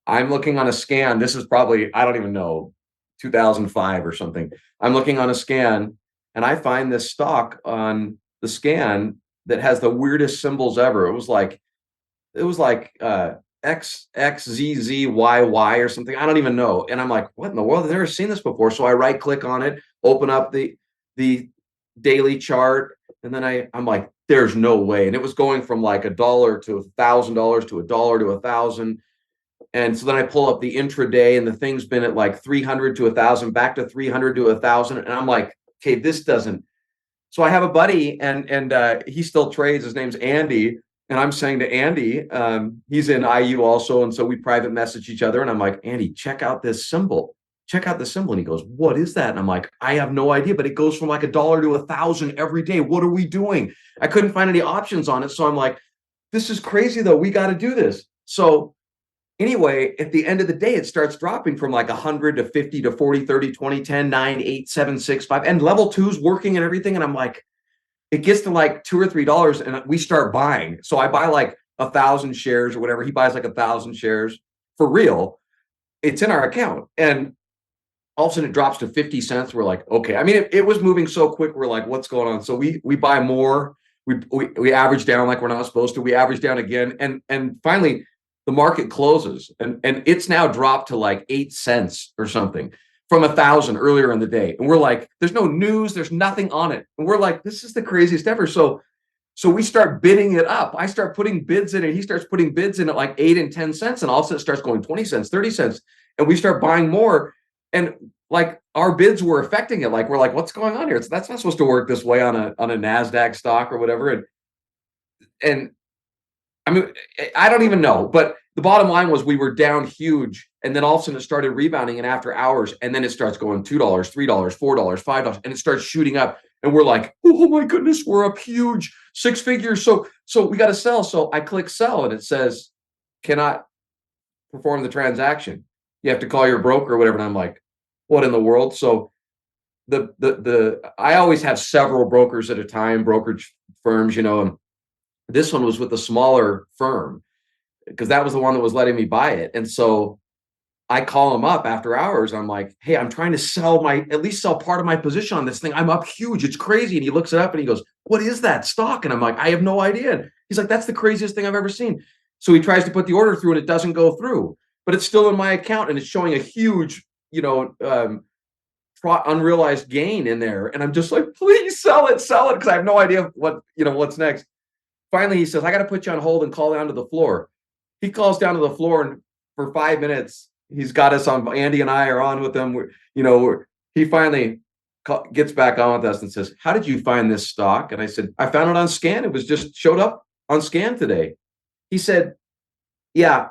I'm looking on a scan. This is probably, I don't even know, 2005 or something. I'm looking on a scan and I find this stock on the scan that has the weirdest symbols ever. It was like XXZZYY or something. I don't even know. And I'm like, what in the world? I've never seen this before. So I right click on it, open up the daily chart, and then I'm like, there's no way. And it was going from like $1 to $1,000 to $1 to 1,000. And so then I pull up the intraday and the thing's been at like 300 to 1,000, back to 300 to 1,000. And I'm like, okay, this doesn't. So I have a buddy and he still trades. His name's Andy. And I'm saying to Andy, he's in IU also. And so we private message each other. And I'm like, Andy, check out this symbol. Check out the symbol. And he goes, what is that? And I'm like, I have no idea, but it goes from like $1 to 1,000 every day. What are we doing? I couldn't find any options on it. So I'm like, this is crazy though. We got to do this. So anyway, at the end of the day, it starts dropping from like 100 to 50 to 40, 30, 20, 10, 9, 8, 7, 6, 5, and level two's working and everything. And I'm like, it gets to like $2 or $3 and we start buying. So I buy like 1,000 shares or whatever. He buys like 1,000 shares for real. It's in our account. And all of a sudden it drops to 50 cents. We're like, okay. I mean, it was moving so quick. We're like, what's going on? So we buy more. We average down like we're not supposed to. We average down again. And finally the market closes and it's now dropped to like 8 cents or something from 1,000 earlier in the day. And we're like, there's no news, there's nothing on it. And we're like, this is the craziest ever. So we start bidding it up. I start putting bids in it. He starts putting bids in at like 8 and 10 cents. And all of a sudden it starts going 20 cents, 30 cents. And we start buying more. And like our bids were affecting it. Like, we're like, what's going on here? That's not supposed to work this way on a NASDAQ stock or whatever. And I mean, I don't even know, but the bottom line was we were down huge. And then all of a sudden it started rebounding and after hours, and then it starts going $2, $3, $4, $5, and it starts shooting up. And we're like, oh my goodness, we're up huge, 6 figures. So we got to sell. So I click sell and it says, cannot perform the transaction. You have to call your broker or whatever. And I'm like, what in the world? So I always have several brokers at a time, brokerage firms, and this one was with a smaller firm because that was the one that was letting me buy it. And so I call him up after hours. I'm like, hey, I'm trying to at least sell part of my position on this thing. I'm up huge. It's crazy. And he looks it up and he goes, what is that stock? And I'm like, I have no idea. He's like, that's the craziest thing I've ever seen. So he tries to put the order through and it doesn't go through, but it's still in my account and it's showing a huge, unrealized gain in there. And I'm just like, please sell it. Cause I have no idea what's next. Finally, he says, I got to put you on hold and call down to the floor. He calls down to the floor and for 5 minutes, he's got us on. Andy and I are on with him. He finally gets back on with us and says, how did you find this stock? And I said, I found it on scan. It was just showed up on scan today. He said, yeah,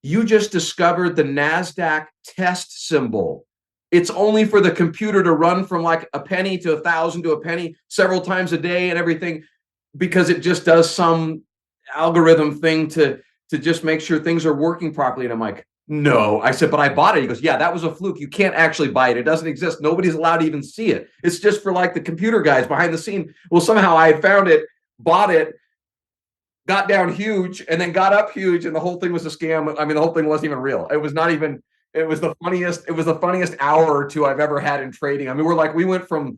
you just discovered the NASDAQ test symbol. It's only for the computer to run from like a penny to 1,000 to a penny several times a day and everything, because it just does some algorithm thing to just make sure things are working properly. And I'm like, no. I said, but I bought it. He goes, yeah, that was a fluke. You can't actually buy it. It doesn't exist. Nobody's allowed to even see it. It's just for like the computer guys behind the scene. Well, somehow I found it, bought it, got down huge, and then got up huge, and the whole thing was a scam. I mean, the whole thing wasn't even real. It was not even, it was the funniest hour or two I've ever had in trading. I mean, we went from,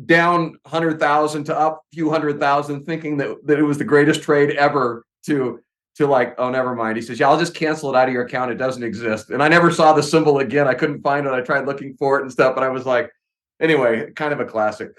down 100,000 to up a few 100,000, thinking that it was the greatest trade ever to like, oh, never mind. He says, yeah, I'll just cancel it out of your account. It doesn't exist. And I never saw the symbol again. I couldn't find it. I tried looking for it and stuff, but I was like, anyway, kind of a classic.